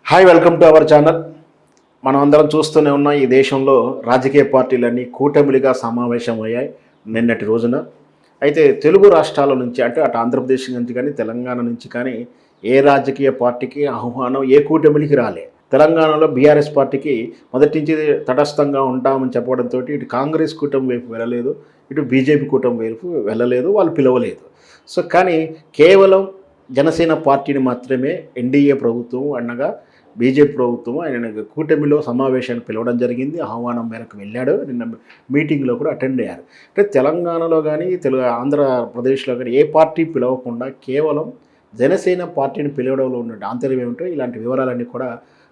Hi, welcome to our channel. మనం అందరం చూస్తూనే ఉన్నాం, ఈ దేశంలో రాజకీయ పార్టీలన్నీ కూటమిలుగా సమావేశమయ్యాయి నిన్నటి రోజున. అయితే తెలుగు రాష్ట్రాల నుంచి, అంటే అటు ఆంధ్రప్రదేశ్ నుంచి కానీ తెలంగాణ నుంచి కానీ ఏ రాజకీయ పార్టీకి ఆహ్వానం ఏ కూటమిలికి రాలే. తెలంగాణలో బీఆర్ఎస్ పార్టీకి మొదటి నుంచి తటస్థంగా ఉంటామని చెప్పడంతో ఇటు కాంగ్రెస్ కూటమి వైపు వెళ్ళలేదు, ఇటు బీజేపీ కూటమి వైపు వెళ్ళలేదు, వాళ్ళు పిలవలేదు. సో కానీ కేవలం జనసేన పార్టీని మాత్రమే ఎన్డీఏ ప్రభుత్వం అనగా బీజేపీ ప్రభుత్వం ఆయన కూటమిలో సమావేశాన్ని పిలవడం జరిగింది. ఆహ్వానం మేరకు వెళ్ళాడు. నిన్న మీటింగ్లో కూడా అటెండ్ అయ్యారు. అంటే తెలంగాణలో కానీ ఆంధ్రప్రదేశ్లో కానీ ఏ పార్టీ పిలవకుండా కేవలం జనసేన పార్టీని పిలవడంలో ఉన్న ఆంతర్యం ఏమిటో ఇలాంటి వివరాలన్నీ కూడా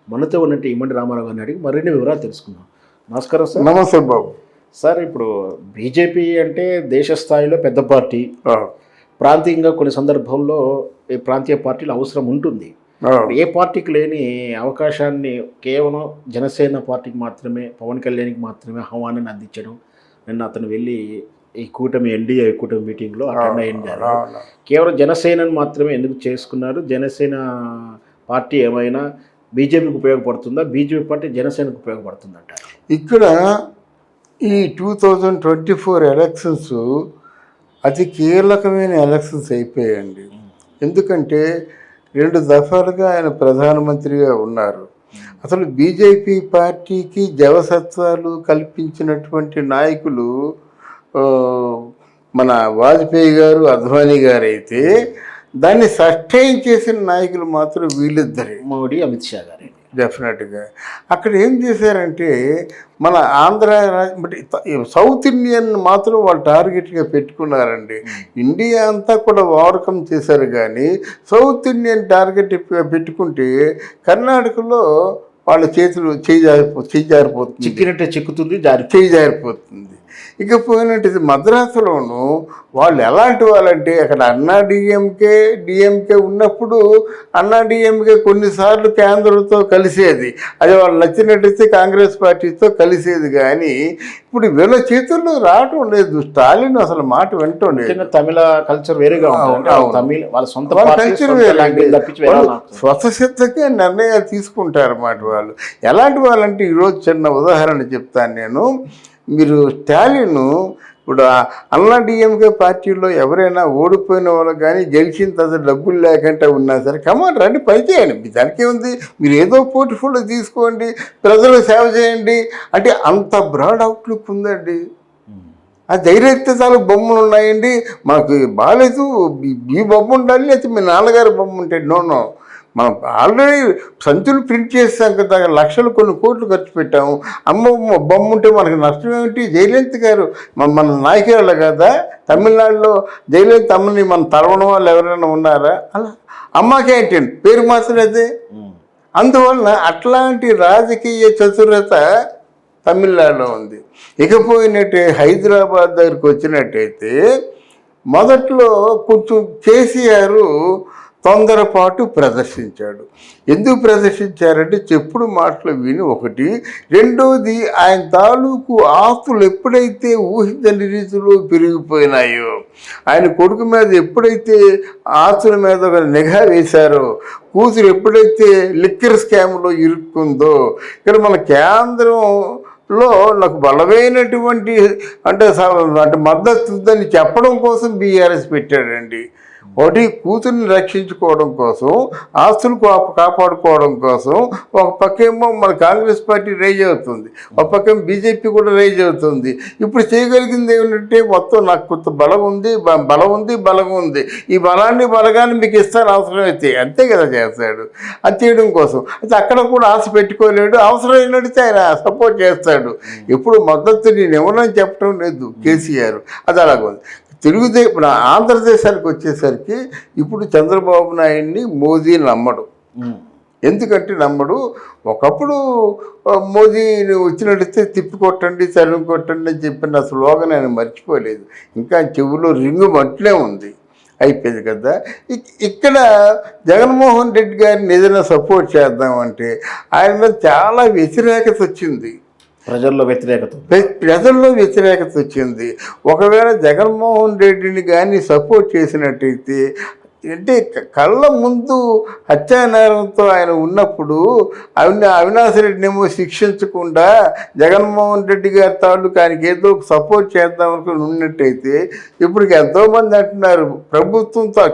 మనతో ఉన్నట్టు ఇమ్మడి రామారావు గారిని అడిగి మరిన్ని వివరాలు తెలుసుకుందాం. నమస్కారం సార్. నమస్తే బాబు. సార్, ఇప్పుడు బీజేపీ అంటే దేశ స్థాయిలో పెద్ద పార్టీ, ప్రాంతీయంగా కొన్ని సందర్భంలో ఈ ప్రాంతీయ పార్టీలు అవసరం ఉంటుంది. ఏ పార్టీకి లేని అవకాశాన్ని కేవలం జనసేన పార్టీకి మాత్రమే, పవన్ కళ్యాణ్కి మాత్రమే ఆహ్వానాన్ని అందించడం. నిన్న అతను వెళ్ళి ఈ కూటమి ఎన్డీఏ కూటమి మీటింగ్లో అటెండ్ అయ్యారు. కేవలం జనసేనను మాత్రమే ఎందుకు చేసుకున్నారు? జనసేన పార్టీ ఏమైనా బీజేపీకి ఉపయోగపడుతుందా? బీజేపీ పార్టీ జనసేనకు ఉపయోగపడుతుందంట. ఇక్కడ ఈ 2024 ఎలక్షన్స్ అతి కీలకమైన ఎలక్షన్స్ అయిపోయాయండి. ఎందుకంటే 2 దఫాలుగా ఆయన ప్రధానమంత్రిగా ఉన్నారు. అసలు బీజేపీ పార్టీకి జవసత్వాలు కల్పించినటువంటి నాయకులు మన వాజ్పేయి గారు, అద్వానీ గారు అయితే దాన్ని సస్టైన్ చేసిన నాయకులు మాత్రం వీళ్ళిద్దరే, మోడీ, అమిత్ షా గారు. డెఫినెట్గా అక్కడ ఏం చేశారంటే మన ఆంధ్ర సౌత్ ఇండియన్ మాత్రం వాళ్ళు టార్గెట్గా పెట్టుకున్నారండి. ఇండియా అంతా కూడా ఓవర్కమ్ చేశారు, కానీ సౌత్ ఇండియన్ టార్గెట్ పెట్టుకుంటే కర్ణాటకలో వాళ్ళ చేతులు చేయి జారిపోతుంది, చిక్కినట్టే చిక్కుతుంది, చేయి జారిపోతుంది. ఇక పోయినట్టు మద్రాసులోను వాళ్ళు ఎలాంటి వాళ్ళంటే అక్కడ డిఎంకే ఉన్నప్పుడు డిఎంకే కొన్నిసార్లు కేంద్రంతో కలిసేది, అది వాళ్ళు నచ్చినట్టయితే కాంగ్రెస్ పార్టీతో కలిసేది. కానీ ఇప్పుడు వీళ్ళ చేతుల్లో రావటం లేదు. స్టాలిన్ అసలు మాట వింటం లేదు. తమిళ కల్చర్ వేరేగా ఉంటుంది, వాళ్ళ సొంత కల్చర్ స్వతసిద్ధంగా నిర్ణయాలు తీసుకుంటారు అన్నమాట వాళ్ళు. ఎలాంటి వాళ్ళంటే ఈరోజు చిన్న ఉదాహరణ చెప్తాను నేను. మీరు స్టాలిన్ ఇప్పుడు డిఎంకే పార్టీలో ఎవరైనా ఓడిపోయిన వాళ్ళు కానీ గెలిచిన తర్వాత డబ్బులు లేకుండా ఉన్నా సరే కమాండ్ రండి పని చేయండి, దానికి ఉంది, మీరు ఏదో పోర్ట్ఫోలియో తీసుకోండి, ప్రజలకు సేవ చేయండి అంటే అంత బ్రాడ్ అవుట్లుక్ ఉందండి. ఆ ధైర్యతలు బొమ్మలు ఉన్నాయండి. మాకు బాగాలేదు, ఈ బొమ్మ ఉండాలి, లేకపోతే మీ నాన్నగారి బొమ్మ ఉంటే నో. మనం ఆల్రెడీ సంచులు ప్రింట్ చేస్తాం కదా, లక్షలు కొన్ని కోట్లు ఖర్చు పెట్టాము. అమ్మ బొమ్మ ఉంటే మనకు నష్టం ఏమిటి? జయలలిత గారు మన నాయకురాలు కదా, తమిళనాడులో జయలలిత అమ్మని మన తరవడం వాళ్ళు ఎవరైనా ఉన్నారా? అలా అమ్మకేంటి పేరు మాత్రం అదే. అందువలన అట్లాంటి రాజకీయ చతురత తమిళనాడులో ఉంది. ఇకపోయినట్టే హైదరాబాద్ దగ్గరికి వచ్చినట్టయితే మొదట్లో కొంచెం కేసీఆర్ తొందరపాటు ప్రదర్శించాడు. ఎందుకు ప్రదర్శించారంటే చెప్పుడు మాటలు విని ఒకటి, రెండోది ఆయన తాలూకు ఆస్తులు ఎప్పుడైతే ఊహించని రీతిలో పెరిగిపోయినాయో, ఆయన కొడుకు మీద ఎప్పుడైతే ఆస్తుల మీద ఒక నిఘా వేశారో, కూతురు ఎప్పుడైతే లిక్కర్ స్కామ్లో ఇరుక్కుందో, ఇక్కడ మన కేంద్రంలో నాకు బలమైనటువంటి అంటే మద్దతు ఉందని చెప్పడం కోసం బీఆర్ఎస్ పెట్టాడండి. ఒకటి కూతుర్ని రక్షించుకోవడం కోసం, ఆస్తులు కాపాడుకోవడం కోసం. ఒక పక్కేమో మన కాంగ్రెస్ పార్టీ రైజ్ అవుతుంది, ఒక పక్కేమో బీజేపీ కూడా రైజ్ అవుతుంది. ఇప్పుడు చేయగలిగింది ఏమిటంటే మొత్తం నాకు కొంత బలం ఉంది, ఈ బలగాన్ని మీకు ఇస్తాను అవసరమైతే, అంతే కదా చేస్తాడు. అది చేయడం కోసం అయితే అక్కడ కూడా ఆశ పెట్టుకోలేడు, అవసరమైనడితే ఆయన సపోర్ట్ చేస్తాడు. ఎప్పుడు మద్దతు నేను ఎవరని చెప్పడం లేదు కేసీఆర్. అది అలాగుంది. ఇప్పుడు ఆంధ్రదేశానికి వచ్చేసరికి ఇప్పుడు చంద్రబాబు నాయుడిని మోదీ నమ్మడు. ఎందుకంటే నమ్మడు. ఒకప్పుడు మోదీని వచ్చినట్టయితే తిప్పికొట్టండి, చదువు కొట్టండి అని చెప్పిన స్లోగన్ ఆయన మర్చిపోలేదు. ఇంకా చెవులో రింగు మట్లే ఉంది, అయిపోయింది కదా. ఇక్కడ జగన్మోహన్ రెడ్డి గారిని ఏదైనా సపోర్ట్ చేద్దామంటే ఆయన మీద చాలా వ్యతిరేకత వచ్చింది. ప్రజల్లో వ్యతిరేకత వచ్చింది. ఒకవేళ జగన్మోహన్ రెడ్డిని కానీ సపోర్ట్ చేసినట్టయితే అంటే కళ్ళ ముందు హత్యానేరంతో ఆయన ఉన్నప్పుడు అవినాష్ రెడ్డినేమో శిక్షించకుండా జగన్మోహన్ రెడ్డి గారి తాలూకు ఆయనకి ఏదో సపోర్ట్ చేద్దాం అనుకుని ఉన్నట్టయితే ఇప్పటికి ఎంతోమంది అంటున్నారు ప్రభుత్వంతో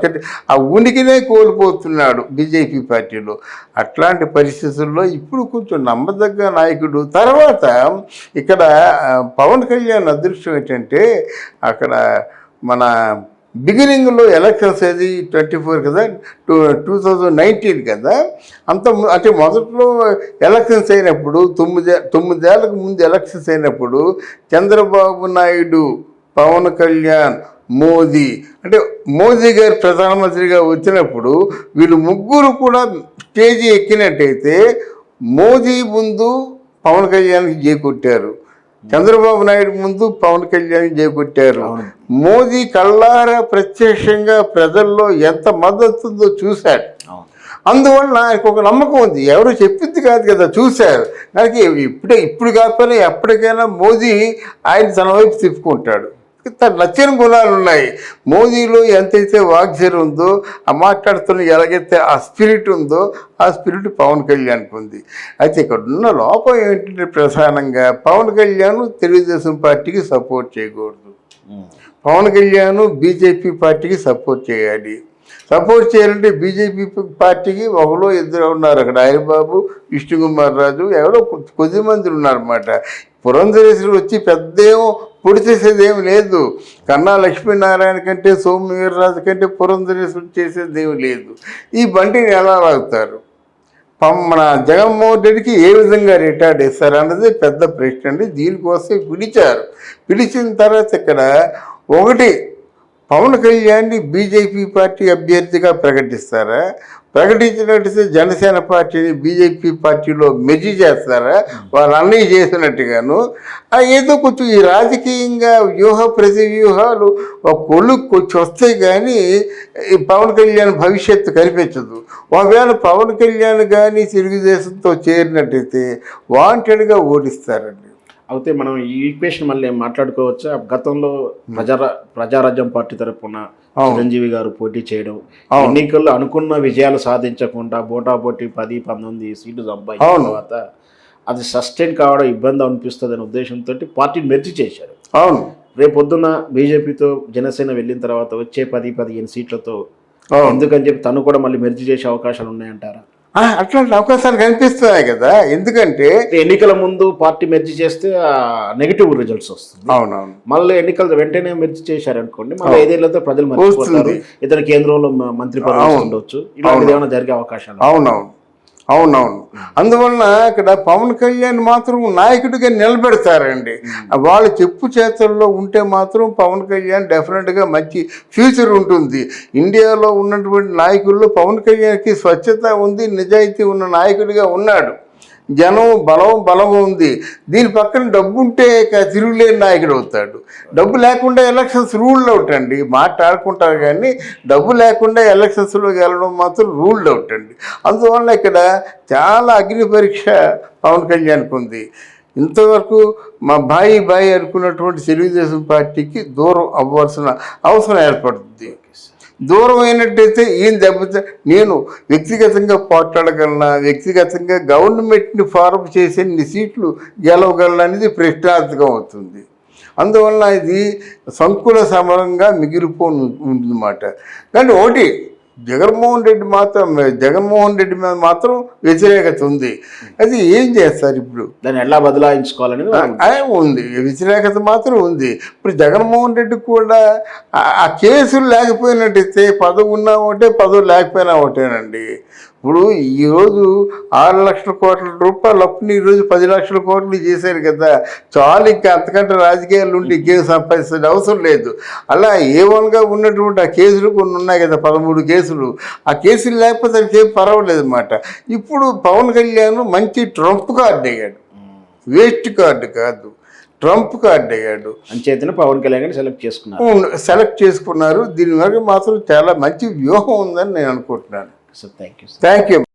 ఆ ఉనికినే కోల్పోతున్నాడు బీజేపీ పార్టీలో. అట్లాంటి పరిస్థితుల్లో ఇప్పుడు కొంచెం నమ్మదగ్గ నాయకుడు. తర్వాత ఇక్కడ పవన్ కళ్యాణ్ అదృష్టం ఏంటంటే అక్కడ మన బిగినింగ్లో ఎలక్షన్స్ ఏది 24 కదా, 2019 కదా, అంటే మొదట్లో ఎలక్షన్స్ అయినప్పుడు 9 ఏళ్ళకు ముందు ఎలక్షన్స్ అయినప్పుడు చంద్రబాబు నాయుడు, పవన్ కళ్యాణ్, మోదీ, అంటే మోదీ గారు ప్రధానమంత్రిగా వచ్చినప్పుడు వీళ్ళు ముగ్గురు కూడా స్టేజీ ఎక్కినట్టయితే మోదీ ముందు పవన్ కళ్యాణ్కి చేకొట్టారు, చంద్రబాబు నాయుడు ముందు పవన్ కళ్యాణ్ చేకొట్టారు. మోదీ కళ్ళారా ప్రత్యక్షంగా ప్రజల్లో ఎంత మద్దతు ఉందో చూశాడు. అందువల్ల ఆయనకు ఒక నమ్మకం ఉంది, ఎవరు చెప్పింది కాదు కదా, చూశారు. దానికి ఇప్పుడు కాకపోయినా ఎప్పటికైనా మోదీ ఆయన తన వైపు తిప్పుకుంటాడు. తను నచ్చిన గుణాలు ఉన్నాయి. మోదీలో ఎంతైతే వాగ్జర్ ఉందో, ఆ మాట్లాడుతున్న ఎలాగైతే ఆ స్పిరిట్ ఉందో ఆ స్పిరిట్ పవన్ కళ్యాణ్కి ఉంది. అయితే ఇక్కడ ఉన్న లోపం ఏంటంటే ప్రధానంగా పవన్ కళ్యాణ్ తెలుగుదేశం పార్టీకి సపోర్ట్ చేయకూడదు, పవన్ కళ్యాణ్ బీజేపీ పార్టీకి సపోర్ట్ చేయాలి. సపోర్ట్ చేయాలంటే బీజేపీ పార్టీకి ఒకలో ఇద్దరు ఉన్నారు అక్కడ, హరిబాబు, విష్ణుకుమార్ రాజు, ఎవరో కొద్దిమంది ఉన్నారన్నమాట. పురంధరేశ్వరుడు వచ్చి పెద్దేమో పొడి చేసేది ఏమి లేదు. కన్నా లక్ష్మీనారాయణ కంటే, సోమవీర్రాజు కంటే పురంధరేశ్వరుడు చేసేది ఏమి లేదు. ఈ బండిని ఎలా లాగుతారు? మన జగన్మోహన్ రెడ్డికి ఏ విధంగా రిటార్డ్ ఇస్తారు అన్నది పెద్ద ప్రశ్న అండి. దీనికోసం పిలిచిన తర్వాత ఇక్కడ ఒకటి, పవన్ కళ్యాణ్ని బీజేపీ పార్టీ అభ్యర్థిగా ప్రకటిస్తారా, ప్రకటించినట్టయితే జనసేన పార్టీని బీజేపీ పార్టీలో మెర్జీ చేస్తారా, వాళ్ళు అన్నయ్య చేసినట్టుగాను. ఏదో కొంచెం ఈ రాజకీయంగా ప్రతి వ్యూహాలు ఒక కొలుక్కి వచ్చి వస్తాయి కానీ ఈ పవన్ కళ్యాణ్ భవిష్యత్తు కనిపించదు. ఒకవేళ పవన్ కళ్యాణ్ కానీ తెలుగుదేశంతో చేరినట్టయితే వాంటెడ్గా ఓడిస్తారండి. అయితే మనం ఈ ఈక్వేషన్ మళ్ళీ మాట్లాడుకోవచ్చా? గతంలో ప్రజారాజ్యం పార్టీ తరఫున చిరంజీవి గారు పోటీ చేయడం, ఎన్నికల్లో అనుకున్న విజయాలు సాధించకుండా పోటాపోటీ 10-19 సీట్లు సంపాదించిన తర్వాత అది సస్టైన్ కావడం ఇబ్బంది అనిపిస్తుంది అనే ఉద్దేశంతో పార్టీని మెర్జీ చేశారు. అవును, రేపొద్దున బీజేపీతో జనసేన వెళ్ళిన తర్వాత వచ్చే 10-15 సీట్లతో ఎందుకని చెప్పి తను కూడా మళ్ళీ మెర్జీ చేసే అవకాశాలు ఉన్నాయంటారా? అట్లాంటి అవకాశాలు కనిపిస్తున్నాయి కదా. ఎందుకంటే ఎన్నికల ముందు పార్టీ మెర్జీ చేస్తే నెగిటివ్ రిజల్ట్స్ వస్తుంది. అవునవును, మళ్ళీ ఎన్నికలు వెంటనే మెర్జీ చేశారనుకోండి, మళ్ళీ 5 ఏళ్లతో ప్రజలు మర్చిపోతారు, ఇతర కేంద్రంలో మంత్రి పదవి ఉండొచ్చు, ఇలాంటిది ఏమైనా జరిగే అవకాశాలు. అవునవును. అందువలన ఇక్కడ పవన్ కళ్యాణ్ మాత్రం నాయకుడిగా నిలబెడతారండి. వాళ్ళ చెప్పు చేతల్లో ఉంటే మాత్రం పవన్ కళ్యాణ్ డెఫినెట్గా మంచి ఫ్యూచర్ ఉంటుంది. ఇండియాలో ఉన్నటువంటి నాయకుల్లో పవన్ కళ్యాణ్కి స్వచ్ఛత ఉంది, నిజాయితీ ఉన్న నాయకుడిగా ఉన్నాడు. జనం బలం ఉంది. దీని పక్కన డబ్బు ఉంటే తిరుగులేని నాయకుడు అవుతాడు. డబ్బు లేకుండా ఎలక్షన్స్ రూల్డ్ అవుట్ అండి. మాట్లాడుకుంటారు కానీ డబ్బు లేకుండా ఎలక్షన్స్లో గెలవడం మాత్రం రూల్డ్ అవుట్ అండి. అందువల్ల ఇక్కడ చాలా అగ్ని పరీక్ష పవన్ కళ్యాణ్కి ఉంది. ఇంతవరకు మా బాయి అనుకున్నటువంటి తెలుగుదేశం పార్టీకి దూరం అవ్వాల్సిన అవసరం ఏర్పడుతుంది. దూరం అయినట్టయితే ఈయన దెబ్బత నేను వ్యక్తిగతంగా పోట్లాడగలనా, వ్యక్తిగతంగా గవర్నమెంట్ని ఫార్మ్ చేసే ఎన్ని సీట్లు గెలవగలనా అనేది ప్రశ్నార్థకం అవుతుంది. అందువల్ల ఇది సంకుల సమరంగా మిగిలిపోనుందన్నమాట. కానీ ఒకటి, జగన్మోహన్ రెడ్డి మీద మాత్రం వ్యతిరేకత ఉంది. అది ఏం చేస్తారు ఇప్పుడు? దాన్ని ఎలా బదలాయించుకోవాలని ఉంది, వ్యతిరేకత మాత్రం ఉంది. ఇప్పుడు జగన్మోహన్ రెడ్డి కూడా ఆ కేసులు లేకపోయినట్టయితే పదవి ఉన్నా ఒకటే, పదవి లేకపోయినా ఒకటేనండి. ఇప్పుడు ఈరోజు 6 లక్షల కోట్ల రూపాయలు అప్పుని ఈరోజు 10 లక్షల కోట్లు చేశారు కదా, చాలు. ఇంకా అంతకంటే రాజకీయాలు ఉండి ఇంకేం సంపాదించే అవసరం లేదు. అలా A1గా ఉన్నటువంటి ఆ కేసులు కొన్ని ఉన్నాయి కదా, 13 కేసులు. ఆ కేసులు లేకపోతే ఏం పర్వాలేదు అన్నమాట. ఇప్పుడు పవన్ కళ్యాణ్ మంచి ట్రంప్ కార్డు అయ్యాడు, వేస్ట్ కార్డు కాదు, ట్రంప్ కార్డు అయ్యాడు. అంచేతనే పవన్ కళ్యాణ్ సెలెక్ట్ చేసుకున్నారు. దీని వరకు మాత్రం చాలా మంచి వ్యూహం ఉందని నేను అనుకుంటున్నాను. So thank you. Thank you.